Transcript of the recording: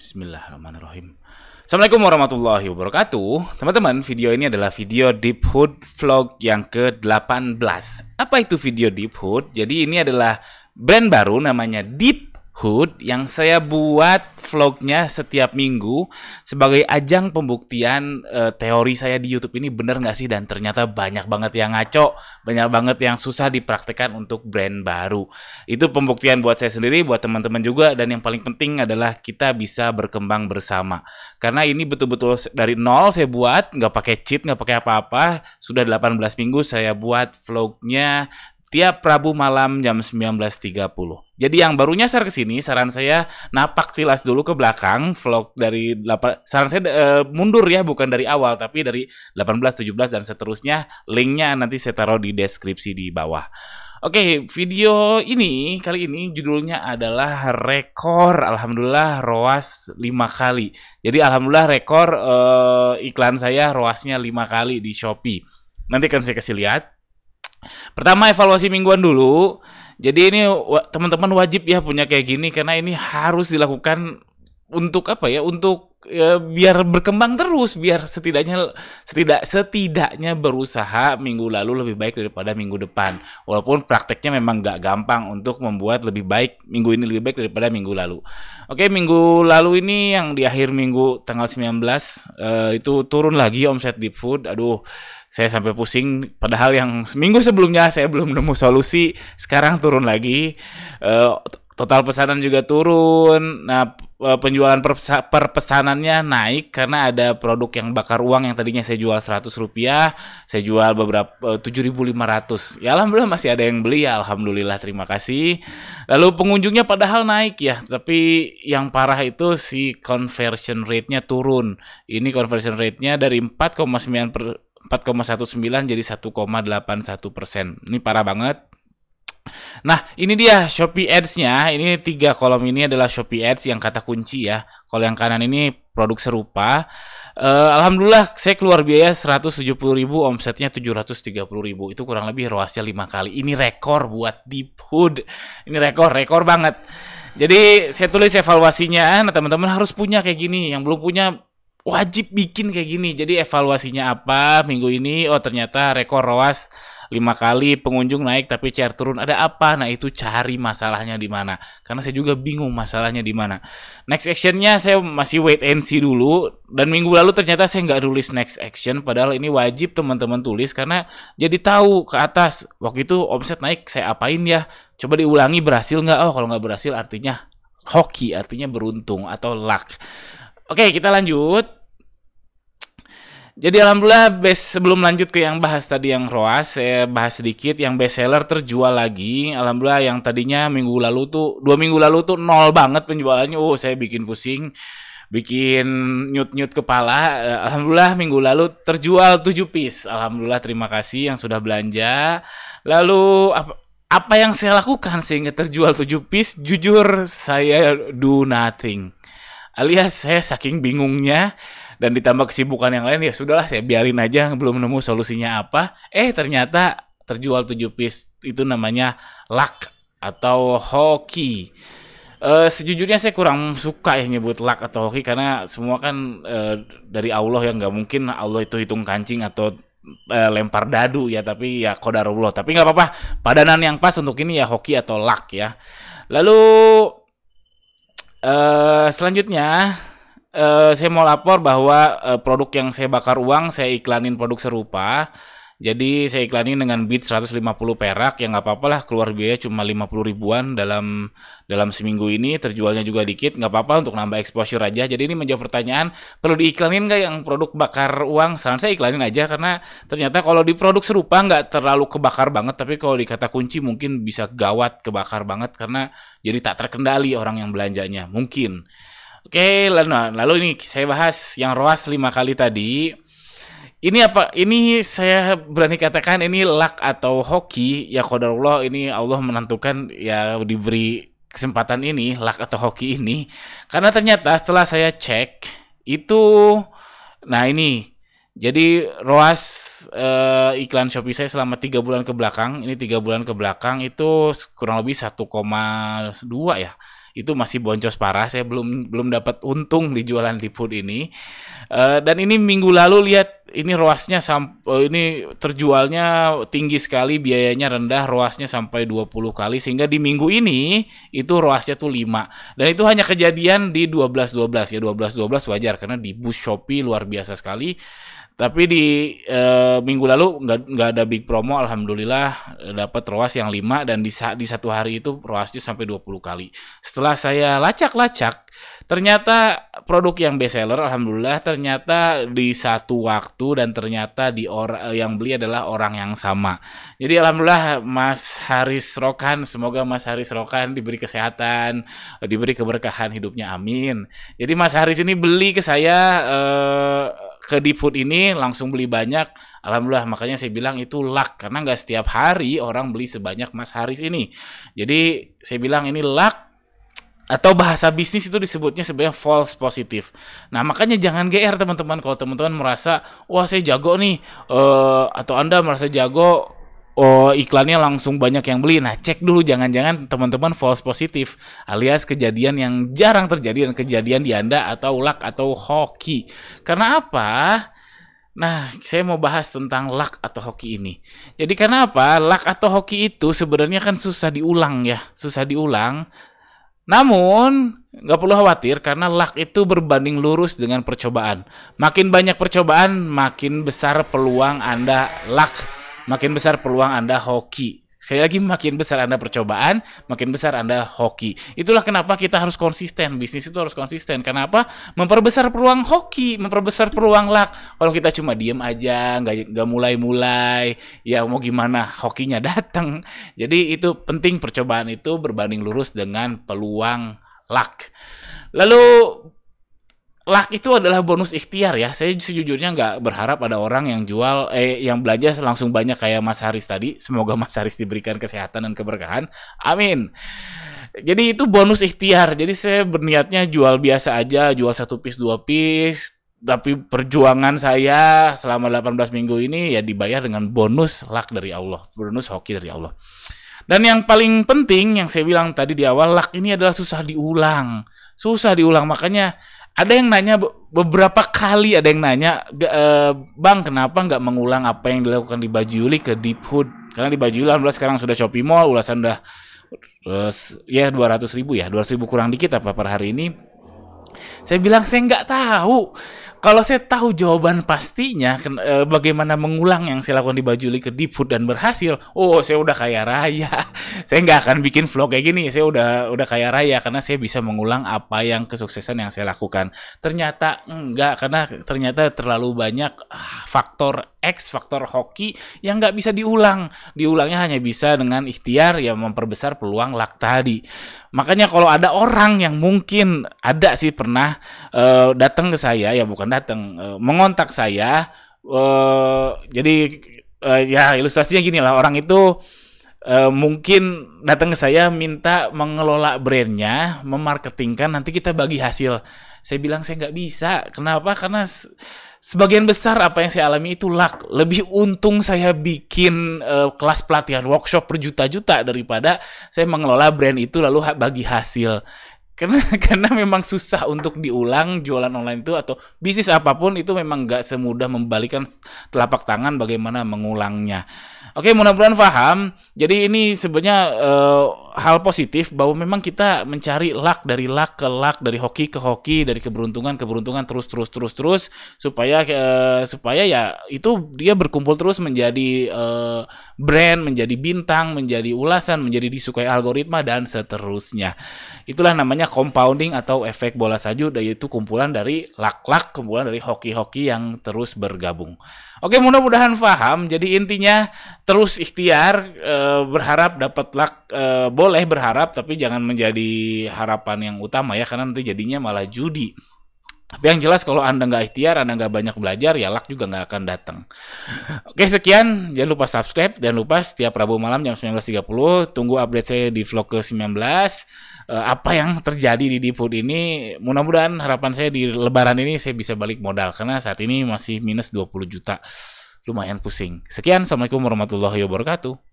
Bismillahirrahmanirrahim. Assalamualaikum warahmatullahi wabarakatuh. Teman-teman, video ini adalah video Deep Hood vlog yang ke-18. Apa itu video Deep Hood? Jadi ini adalah brand baru namanya Deep Hood yang saya buat vlognya setiap minggu sebagai ajang pembuktian teori saya di YouTube ini bener nggak sih, dan ternyata banyak banget yang ngaco, banyak banget yang susah dipraktekkan untuk brand baru. Itu pembuktian buat saya sendiri, buat teman-teman juga, dan yang paling penting adalah kita bisa berkembang bersama. Karena ini betul-betul dari nol saya buat, nggak pakai cheat, nggak pakai apa-apa. Sudah 18 minggu saya buat vlognya tiap Rabu malam jam 19.30. Jadi yang baru nyasar ke sini, saran saya napak tilas dulu ke belakang vlog dari saran saya mundur ya, bukan dari awal tapi dari 18, 17 dan seterusnya. Linknya nanti saya taruh di deskripsi di bawah. Oke, video ini kali ini judulnya adalah rekor. Alhamdulillah ROAS 5 kali. Jadi alhamdulillah rekor iklan saya ROASnya 5 kali di Shopee. Nanti akan saya kasih lihat. Pertama, evaluasi mingguan dulu. Jadi ini teman-teman wajib ya punya kayak gini, karena ini harus dilakukan untuk apa ya? Untuk biar berkembang terus, biar setidaknya berusaha minggu lalu lebih baik daripada minggu depan. Walaupun prakteknya memang nggak gampang untuk membuat lebih baik minggu ini lebih baik daripada minggu lalu. Oke, minggu lalu ini yang di akhir minggu tanggal 19 itu turun lagi omset Deep Hood. Aduh, saya sampai pusing, padahal yang seminggu sebelumnya saya belum nemu solusi, sekarang turun lagi. Total pesanan juga turun. Nah, penjualan per pesanannya naik karena ada produk yang bakar uang yang tadinya saya jual Rp100, saya jual beberapa 7.500. Ya alhamdulillah masih ada yang beli ya, alhamdulillah, terima kasih. Lalu pengunjungnya padahal naik ya, tapi yang parah itu si conversion rate-nya turun. Ini conversion rate-nya dari 4,19 jadi 1,81%. Ini parah banget. Nah, ini dia Shopee Ads-nya. Ini 3 kolom ini adalah Shopee Ads yang kata kunci ya. Kalau yang kanan ini produk serupa. Alhamdulillah saya keluar biaya 170.000, omsetnya 730.000. Itu kurang lebih ROAS-nya 5 kali. Ini rekor buat Deep Hood. Ini rekor banget. Jadi saya tulis evaluasinya. Nah, teman-teman harus punya kayak gini. Yang belum punya wajib bikin kayak gini. Jadi evaluasinya apa minggu ini? Oh, ternyata rekor ROAS 5 kali, pengunjung naik tapi CR turun. Ada apa? Nah, itu cari masalahnya di mana. Karena saya juga bingung masalahnya di mana. Next actionnya saya masih wait and see dulu. Dan minggu lalu ternyata saya nggak tulis next action. Padahal ini wajib teman-teman tulis karena jadi tahu ke atas. Waktu itu omset naik, saya apain ya? Coba diulangi, berhasil nggak? Oh, kalau nggak berhasil artinya hoki, artinya beruntung atau luck. Oke, kita lanjut. Jadi alhamdulillah sebelum lanjut ke yang bahas tadi yang ROAS, saya bahas sedikit yang best seller terjual lagi. Alhamdulillah yang tadinya 2 minggu lalu tuh nol banget penjualannya. Oh, saya bikin pusing, bikin nyut-nyut kepala. Alhamdulillah minggu lalu terjual 7 piece. Alhamdulillah, terima kasih yang sudah belanja. Lalu apa yang saya lakukan sehingga terjual 7 piece? Jujur saya do nothing. Alias saya saking bingungnya dan ditambah kesibukan yang lain, ya sudahlah saya biarin aja, belum nemu solusinya apa. Ternyata terjual 7 piece. Itu namanya luck atau hoki. Sejujurnya saya kurang suka ya nyebut luck atau hoki, karena semua kan dari Allah, yang nggak mungkin Allah itu hitung kancing atau lempar dadu ya, tapi ya qadarullah. Tapi nggak apa-apa, padanan yang pas untuk ini ya hoki atau luck ya. Lalu selanjutnya saya mau lapor bahwa produk yang saya bakar uang, saya iklanin produk serupa. Jadi saya iklanin dengan bid 150 perak, ya nggak apa-apa lah, keluar biaya cuma 50 ribuan dalam seminggu ini, terjualnya juga dikit, nggak apa-apa untuk nambah exposure aja. Jadi ini menjawab pertanyaan, perlu diiklanin nggak yang produk bakar uang? Saran saya iklanin aja, karena ternyata kalau di produk serupa nggak terlalu kebakar banget, tapi kalau di kata kunci mungkin bisa gawat kebakar banget, karena jadi tak terkendali orang yang belanjanya, mungkin. Oke, lalu ini saya bahas yang ROAS 5 kali tadi. Ini apa? Ini saya berani katakan ini luck atau hoki. Ya qadarullah, ini Allah menentukan ya, diberi kesempatan ini luck atau hoki ini. Karena ternyata setelah saya cek itu, nah ini jadi ROAS iklan Shopee saya selama 3 bulan ke belakang. Ini 3 bulan ke belakang itu kurang lebih 1,2 ya. itu masih boncos parah. Saya belum dapat untung di jualan Deep Food ini. Dan ini minggu lalu lihat ini ROAS-nya ini terjualnya tinggi sekali, biayanya rendah, ROAS-nya sampai 20 kali sehingga di minggu ini itu ROAS-nya tuh 5. Dan itu hanya kejadian di 12-12 ya, 12-12 wajar karena di boost Shopee luar biasa sekali. Tapi di minggu lalu nggak ada big promo, alhamdulillah dapat ROAS yang 5 dan di satu hari itu ROAS-nya sampai 20 kali. Setelah saya lacak-lacak, ternyata produk yang best seller, alhamdulillah ternyata di satu waktu dan ternyata yang beli adalah orang yang sama. Jadi alhamdulillah Mas Haris Rokan, semoga Mas Haris Rokan diberi kesehatan, diberi keberkahan hidupnya, amin. Jadi Mas Haris ini beli ke saya ke Deep Food ini langsung beli banyak, alhamdulillah. Makanya saya bilang itu luck karena nggak setiap hari orang beli sebanyak Mas Haris ini. Jadi saya bilang ini luck, atau bahasa bisnis itu disebutnya sebenarnya false positive. Nah makanya jangan GR teman-teman kalau teman-teman merasa wah saya jago nih, atau Anda merasa jago, iklannya langsung banyak yang beli. Nah cek dulu jangan-jangan teman-teman false positif alias kejadian yang jarang terjadi dan kejadian di Anda atau luck atau hoki. Karena apa? Nah, saya mau bahas tentang luck atau hoki ini. Jadi karena apa? Luck atau hoki itu sebenarnya kan susah diulang ya, susah diulang. Namun, nggak perlu khawatir karena luck itu berbanding lurus dengan percobaan. Makin banyak percobaan, makin besar peluang Anda luck. Makin besar peluang Anda hoki. Sekali lagi, makin besar Anda percobaan, makin besar Anda hoki. Itulah kenapa kita harus konsisten. Bisnis itu harus konsisten. Kenapa? Memperbesar peluang hoki, memperbesar peluang luck. Kalau kita cuma diem aja, nggak mulai-mulai, ya mau gimana hokinya datang. Jadi itu penting, percobaan itu berbanding lurus dengan peluang luck. Lalu luck itu adalah bonus ikhtiar ya. Saya sejujurnya nggak berharap ada orang yang yang belanja langsung banyak kayak Mas Haris tadi. Semoga Mas Haris diberikan kesehatan dan keberkahan. Amin. Jadi itu bonus ikhtiar. Jadi saya berniatnya jual biasa aja, jual 1 piece 2 piece. Tapi perjuangan saya selama 18 minggu ini ya dibayar dengan bonus luck dari Allah, bonus hoki dari Allah. Dan yang paling penting yang saya bilang tadi di awal, luck ini adalah susah diulang. Susah diulang, makanya ada yang nanya beberapa kali, ada yang nanya, Bang kenapa nggak mengulang apa yang dilakukan di Baju Yuli ke Deep Food? Karena di Baju Yuli alhamdulillah sekarang sudah Shopee Mall, ulasan udah ya 200.000 ya, 200.000 kurang dikit apa per hari ini. Saya bilang saya nggak tahu. Kalau saya tahu jawaban pastinya, bagaimana mengulang yang saya lakukan di Baju Yuli ke Deep Food dan berhasil, oh saya udah kaya raya. Saya nggak akan bikin vlog kayak gini. Saya udah kaya raya karena saya bisa mengulang apa yang kesuksesan yang saya lakukan. Ternyata enggak, karena ternyata terlalu banyak faktor X, faktor hoki yang nggak bisa diulang. Diulangnya hanya bisa dengan ikhtiar yang memperbesar peluang luck tadi. Makanya kalau ada orang yang mungkin ada sih pernah datang ke saya, ya bukan datang, mengontak saya, jadi ya ilustrasinya gini lah, orang itu mungkin datang ke saya minta mengelola brandnya, memarketingkan, nanti kita bagi hasil. Saya bilang saya nggak bisa. Kenapa? Karena sebagian besar apa yang saya alami itu luck. Lebih untung saya bikin kelas pelatihan workshop berjuta-juta daripada saya mengelola brand itu lalu bagi hasil. Karena memang susah untuk diulang jualan online itu atau bisnis apapun itu memang nggak semudah membalikan telapak tangan bagaimana mengulangnya. Oke, mudah-mudahan paham. Jadi ini sebenarnya hal positif bahwa memang kita mencari luck dari luck ke luck, dari hoki ke hoki, dari keberuntungan ke keberuntungan terus supaya ya itu dia berkumpul terus menjadi brand, menjadi bintang, menjadi ulasan, menjadi disukai algoritma dan seterusnya. Itulah namanya compounding atau efek bola salju, yaitu kumpulan dari luck-luck, kumpulan dari hoki-hoki yang terus bergabung. Oke, mudah-mudahan paham. Jadi intinya terus ikhtiar, berharap dapat luck, boleh berharap tapi jangan menjadi harapan yang utama ya, karena nanti jadinya malah judi. Tapi yang jelas kalau Anda nggak ikhtiar, Anda nggak banyak belajar, ya luck juga nggak akan datang. Oke, sekian. Jangan lupa subscribe. Jangan lupa setiap Rabu malam jam 19.30 tunggu update saya di vlog ke-19. Apa yang terjadi di Deep Food ini. Mudah-mudahan harapan saya di lebaran ini saya bisa balik modal. Karena saat ini masih minus 20 juta. Lumayan pusing. Sekian. Assalamualaikum warahmatullahi wabarakatuh.